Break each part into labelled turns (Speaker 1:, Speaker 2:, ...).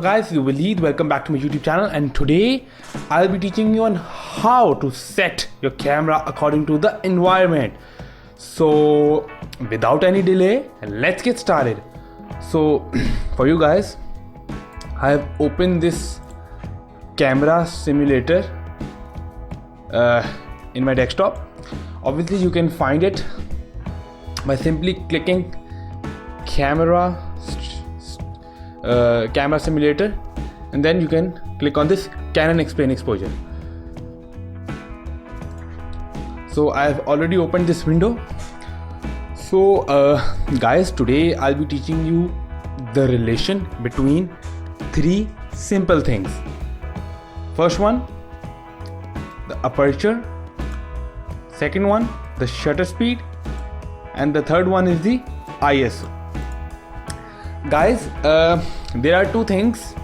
Speaker 1: up guys, it's Waleed. Welcome back to my YouTube channel, and today I'll be teaching you on how to set your camera according to the environment. So without any delay, let's get started. So for you guys, I have opened this camera simulator in my desktop. Obviously you can find it by simply clicking camera simulator, and then you can click on this Canon Explain Exposure. So I have already opened this window. So guys, today I'll be teaching you the relation between three simple things. First one, the aperture. Second one, the shutter speed. And the third one is the ISO. Guys, there are two things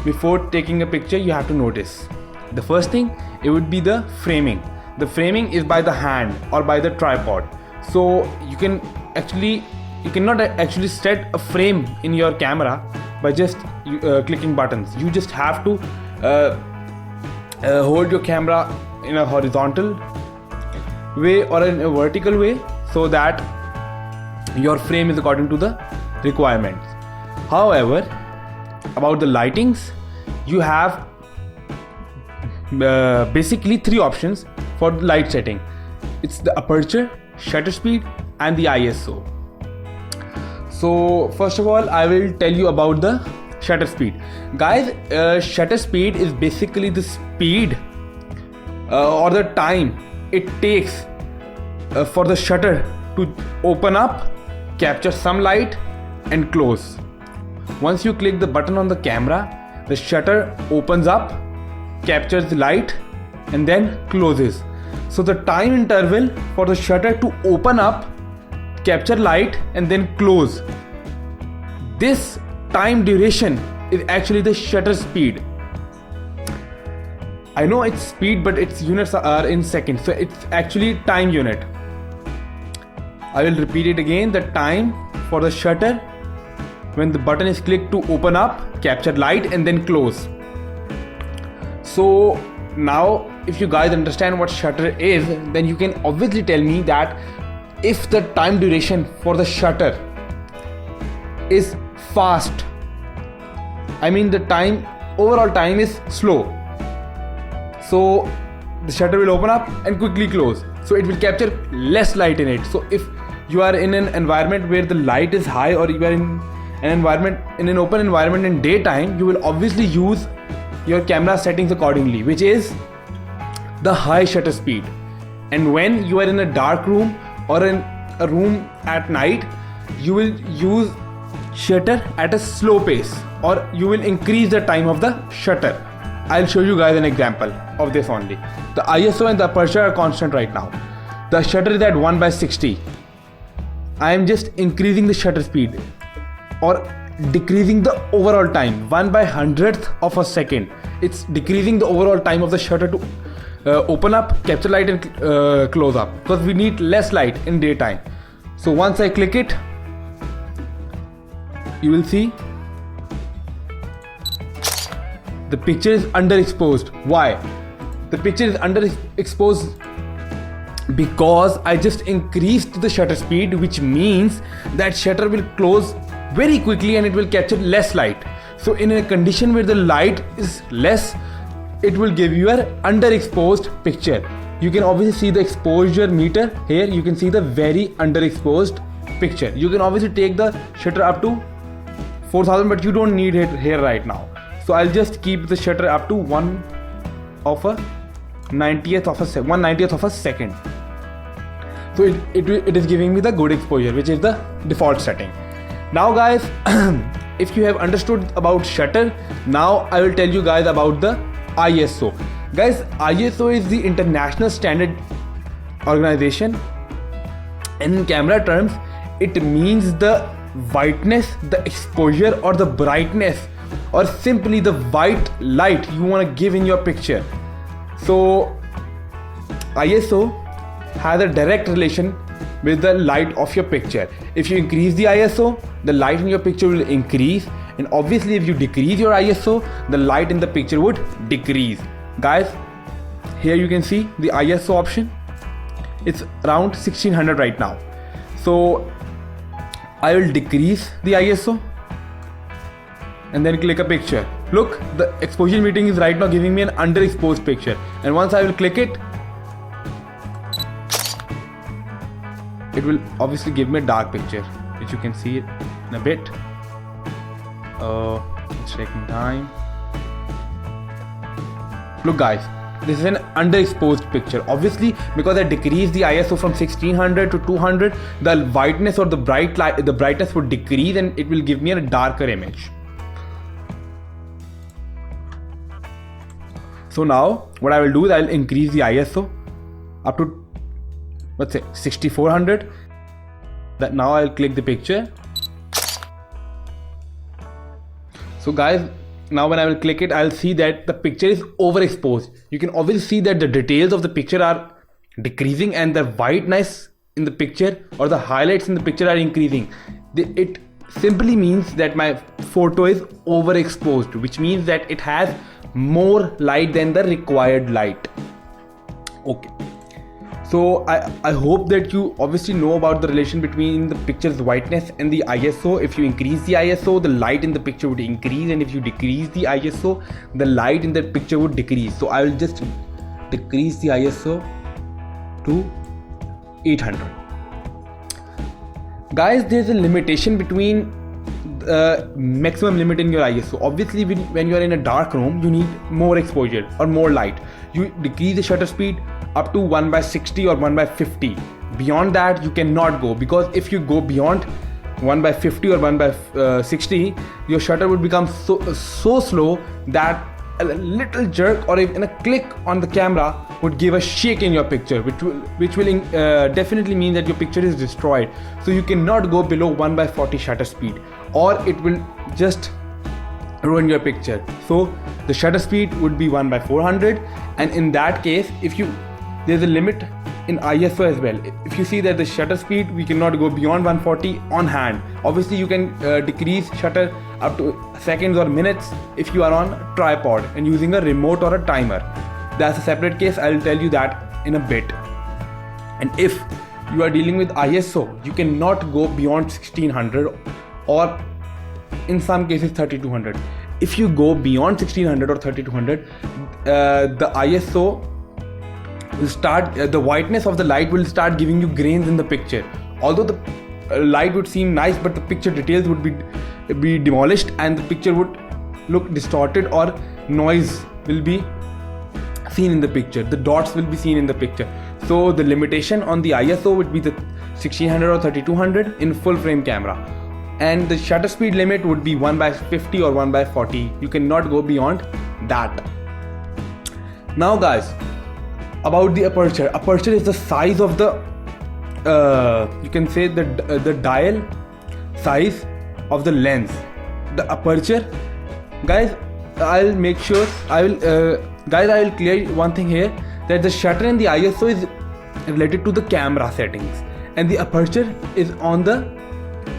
Speaker 1: before taking a picture you have to notice. The first thing, it would be the framing. The framing is by the hand or by the tripod. So you cannot actually set a frame in your camera by just clicking buttons. You just have to hold your camera in a horizontal way or in a vertical way, so that your frame is according to the requirements. However, about the lightings, you have basically three options for the light setting. It's the aperture, shutter speed, and the ISO. So first of all, I will tell you about the shutter speed. Guys, shutter speed is basically the speed or the time it takes for the shutter to open up, capture some light, and close. Once you click the button on the camera, the shutter opens up, captures the light, and then closes. So the time interval for the shutter to open up, capture light, and then close, this time duration is actually the shutter speed. I know it's speed, but its units are in seconds, so it's actually time unit. I will repeat it again. The time for the shutter when the button is clicked to open up, capture light, and then close. So now if you guys understand what shutter is, then you can obviously tell me that if the time duration for the shutter is fast, I mean the overall time is slow, so the shutter will open up and quickly close, so it will capture less light in it. So if you are in an environment where the light is high, or you are in an open environment in daytime, you will obviously use your camera settings accordingly, which is the high shutter speed. And when you are in a dark room or in a room at night, you will use shutter at a slow pace, or you will increase the time of the shutter. I'll show you guys an example of this only. The ISO and the aperture are constant right now. The shutter is at 1/60. I am just increasing the shutter speed or decreasing the overall time 1/100th of a second. It's decreasing the overall time of the shutter to open up, capture light, and close up, because we need less light in daytime. So once I click it, you will see the picture is underexposed. Why? The picture is underexposed because I just increased the shutter speed, which means that shutter will close very quickly and it will capture less light. So in a condition where the light is less, it will give you an underexposed picture. You can obviously see the exposure meter here. You can see the very underexposed picture. You can obviously take the shutter up to 4000, but you don't need it here right now. So I'll just keep the shutter up to 1/90th of a second. So it is giving me the good exposure, which is the default setting. Now guys, if you have understood about shutter, now I will tell you guys about the ISO. Guys, ISO is the international standard organization. In camera terms, it means the whiteness, the exposure, or the brightness, or simply the white light you want to give in your picture. So ISO has a direct relation with the light of your picture. If you increase the ISO, the light in your picture will increase, and obviously if you decrease your ISO, the light in the picture would decrease. Guys, here you can see the ISO option. It's around 1600 right now. So I will decrease the ISO and then click a picture. Look, the exposure meter is right now giving me an underexposed picture, and once I will click it, it will obviously give me a dark picture, which you can see it in a bit. It's taking time. Look guys, this is an underexposed picture. Obviously, because I decreased the ISO from 1600 to 200, the whiteness or the brightness would decrease, and it will give me a darker image. So now, what I will do is I will increase the ISO up to, let's say, 6400. That now I'll click the picture. So guys, now when I will click it, I'll see that the picture is overexposed. You can obviously see that the details of the picture are decreasing and the whiteness in the picture or the highlights in the picture are increasing. It simply means that my photo is overexposed, which means that it has more light than the required light. Okay. So I hope that you obviously know about the relation between the picture's whiteness and the ISO. If you increase the ISO, the light in the picture would increase, and if you decrease the ISO, the light in the picture would decrease. So I will just decrease the ISO to 800. Guys, there's a limitation between maximum limit in your ISO. Obviously, when you are in a dark room, you need more exposure or more light. You decrease the shutter speed up to 1/60 or 1/50. Beyond that, you cannot go, because if you go beyond 1/50 or 1/60, your shutter would become so slow that a little jerk or even a click on the camera would give a shake in your picture, which will definitely mean that your picture is destroyed. So you cannot go below 1/40 shutter speed, or it will just ruin your picture. So the shutter speed would be 1/400, and in that case, there's a limit in ISO as well. If you see that the shutter speed, we cannot go beyond 140 on hand. Obviously, you can decrease shutter up to seconds or minutes if you are on a tripod and using a remote or a timer. That's a separate case. I'll tell you that in a bit. And if you are dealing with ISO, you cannot go beyond 1600 or in some cases 3200. If you go beyond 1600 or 3200, the ISO will start, the whiteness of the light will start giving you grains in the picture. Although the light would seem nice, but the picture details would be demolished, and the picture would look distorted, or noise will be seen in the picture. The dots will be seen in the picture. So the limitation on the ISO would be the 1600 or 3200 in full frame camera, and the shutter speed limit would be 1/50 or 1/40. You cannot go beyond that. Now guys, about the aperture. Aperture is the size of the you can say the dial size of the lens. The aperture, guys, I will clear one thing here, that the shutter and the ISO is related to the camera settings, and the aperture is on the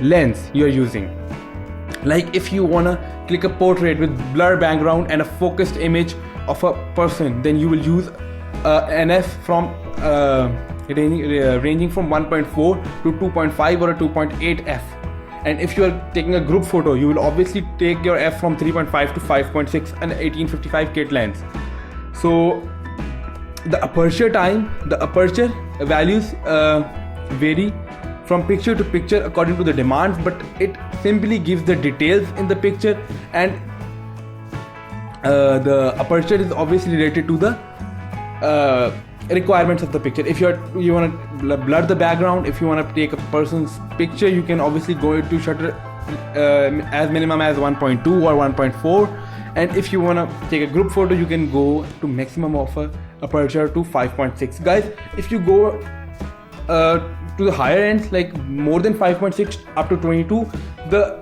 Speaker 1: lens you are using. Like if you wanna click a portrait with blur background and a focused image of a person, then you will use an f from ranging from 1.4 to 2.5 or a 2.8 f. And if you are taking a group photo, you will obviously take your f from 3.5 to 5.6 and 1855 kit lens. So the aperture values vary from picture to picture according to the demands, but it simply gives the details in the picture, and the aperture is obviously related to the requirements of the picture. If you want to blur the background, if you want to take a person's picture, you can obviously go to shutter as minimum as 1.2 or 1.4, and if you want to take a group photo, you can go to maximum of a aperture to 5.6. Guys, if you go to the higher ends, like more than 5.6 up to 22,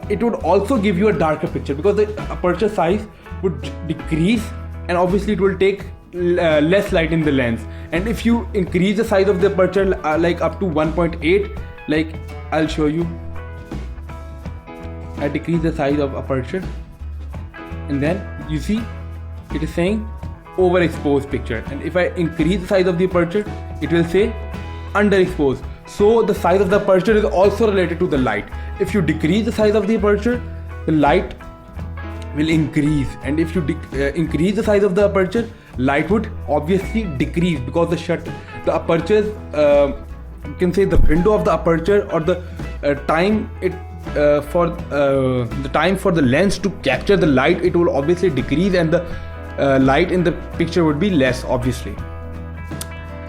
Speaker 1: it would also give you a darker picture, because the aperture size would decrease, and obviously it will take less light in the lens. And if you increase the size of the aperture like up to 1.8, like I'll show you, I decrease the size of aperture, and then you see it is saying overexposed picture, and if I increase the size of the aperture, it will say underexposed. So the size of the aperture is also related to the light. If you decrease the size of the aperture, the light will increase, and if you increase the size of the aperture, light would obviously decrease, because the aperture, you can say the window of the aperture, or the time for the time for the lens to capture the light, it will obviously decrease, and the light in the picture would be less, obviously.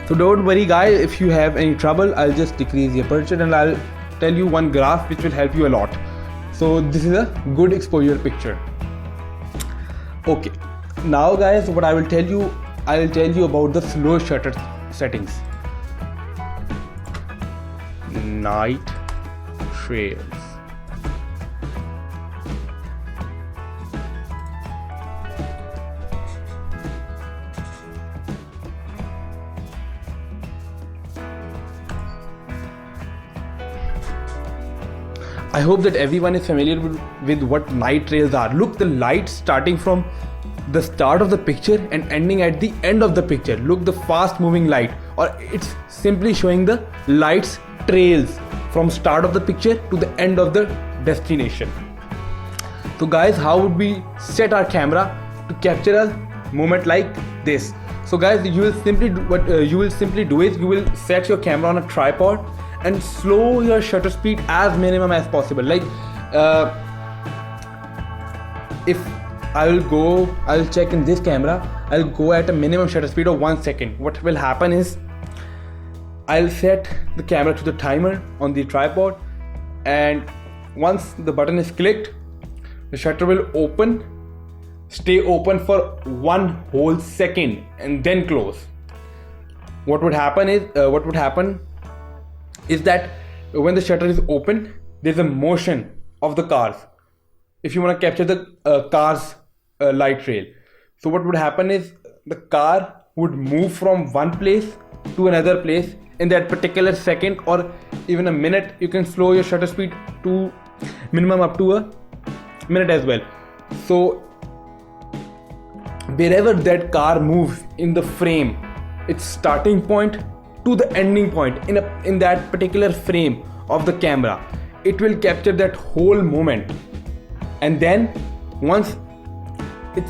Speaker 1: So don't worry guys, if you have any trouble, I'll just decrease the aperture and I'll tell you one graph which will help you a lot. So this is a good exposure picture. Okay, now guys, what I will tell you about the slow shutter settings. Night trails. I hope that everyone is familiar with what night trails are. Look, the light starting from the start of the picture and ending at the end of the picture. Look, the fast moving light, or it's simply showing the light's trails from start of the picture to the end of the destination. So guys, how would we set our camera to capture a moment like this? So guys, you will simply set your camera on a tripod and slow your shutter speed as minimum as possible. Like if I'll check in this camera, I'll go at a minimum shutter speed of 1 second. What will happen is I'll set the camera to the timer on the tripod, and once the button is clicked, the shutter will stay open for 1 whole second and then close. What would happen is that when the shutter is open, there's a motion of the cars. If you want to capture the car's light trail, so what would happen is the car would move from one place to another place in that particular second or even a minute. You can slow your shutter speed to minimum up to a minute as well. So wherever that car moves in the frame, its starting point to the ending point in that particular frame of the camera, it will capture that whole moment. And then once it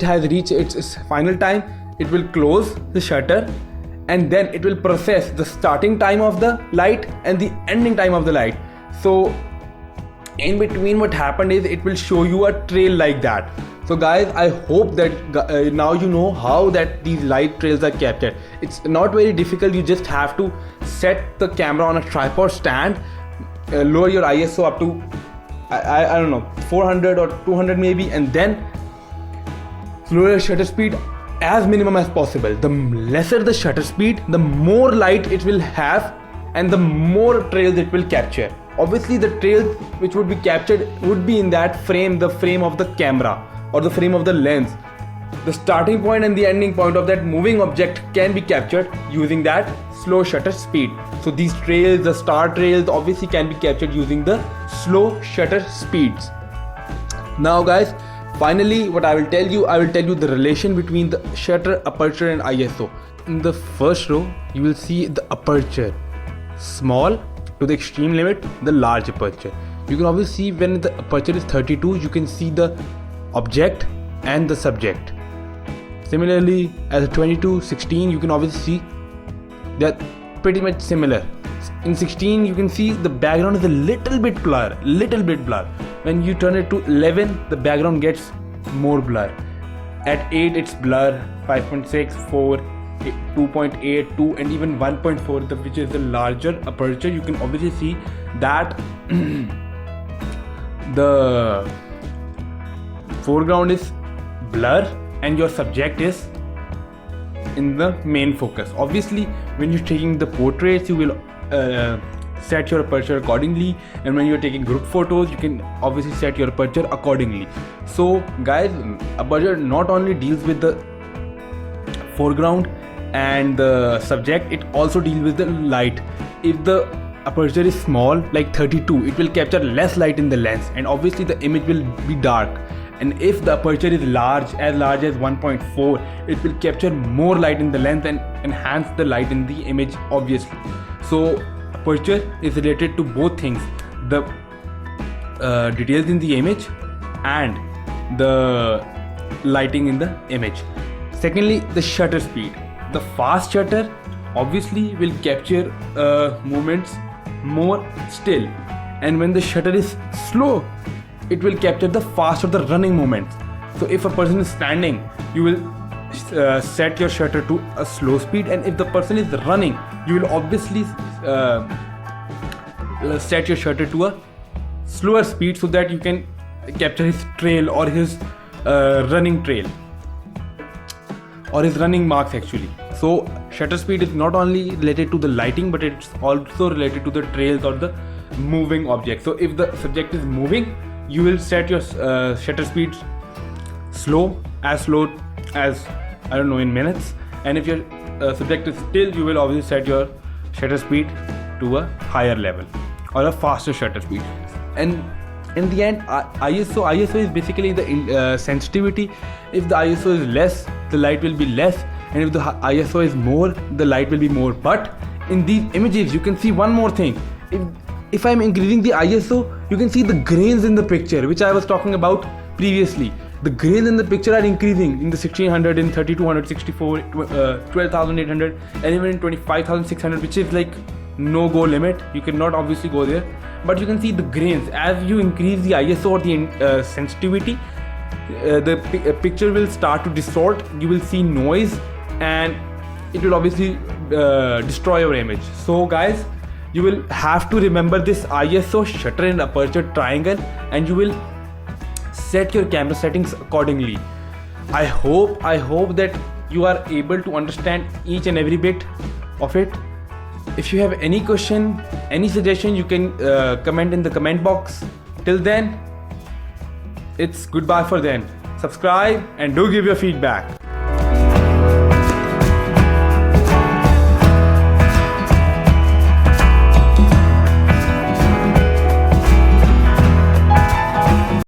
Speaker 1: has reached its final time, it will close the shutter, and then it will process the starting time of the light and the ending time of the light. So in between, what happened is it will show you a trail like that. So guys, I hope that now you know how that these light trails are captured. It's not very difficult. You just have to set the camera on a tripod stand, lower your ISO up to I don't know, 400 or 200 maybe, and then lower your shutter speed as minimum as possible. The lesser the shutter speed, the more light it will have and the more trails it will capture. Obviously the trails which would be captured would be in that frame, the frame of the camera or the frame of the lens. The starting point and the ending point of that moving object can be captured using that slow shutter speed. So these trails, the star trails, obviously can be captured using the slow shutter speeds. Now guys, finally what I will tell you the relation between the shutter, aperture and ISO. In the first row, you will see the aperture, small to the extreme limit, the large aperture. You can obviously see when the aperture is 32, you can see the object and the subject. Similarly, as a 22, 16, you can obviously see they're pretty much similar. In 16, you can see the background is a little bit blur. When you turn it to 11, the background gets more blur. At 8, it's blur. 5.6, 4, 2.8, 2, and even 1.4, which is the larger aperture. You can obviously see that the foreground is blur and your subject is in the main focus. Obviously, when you're taking the portraits, you will set your aperture accordingly, and when you're taking group photos, you can obviously set your aperture accordingly. So guys, aperture not only deals with the foreground and the subject, it also deals with the light. If the aperture is small, like 32, it will capture less light in the lens, and obviously the image will be dark. And if the aperture is large as 1.4, it will capture more light in the lens and enhance the light in the image, obviously. So aperture is related to both things, the details in the image and the lighting in the image. Secondly, the shutter speed. The fast shutter obviously will capture movements more still, and when the shutter is slow, it will capture the fast or the running movements. So if a person is standing, you will set your shutter to a slow speed, and if the person is running, you will obviously set your shutter to a slower speed so that you can capture his trail or his running trail or his running marks actually. So shutter speed is not only related to the lighting, but it's also related to the trails or the moving object. So if the subject is moving, you will set your shutter speed slow as I don't know, in minutes, and if your subject is still, you will obviously set your shutter speed to a higher level or a faster shutter speed. And in the end, ISO is basically the sensitivity. If the ISO is less, the light will be less, and if the ISO is more, the light will be more. But in these images, you can see one more thing. If I'm increasing the ISO, you can see the grains in the picture, which I was talking about previously. The grains in the picture are increasing in the 1600, in 3200, 64, 12,800, and even in 25,600, which is like no go limit. You cannot obviously go there, but you can see the grains. As you increase the ISO or the sensitivity, the picture will start to distort. You will see noise, and it will obviously destroy your image. So guys, you will have to remember this ISO, shutter and aperture triangle, and you will set your camera settings accordingly. I hope that you are able to understand each and every bit of it. If you have any question, any suggestion, you can comment in the comment box. Till then, it's goodbye for then. Subscribe and do give your feedback.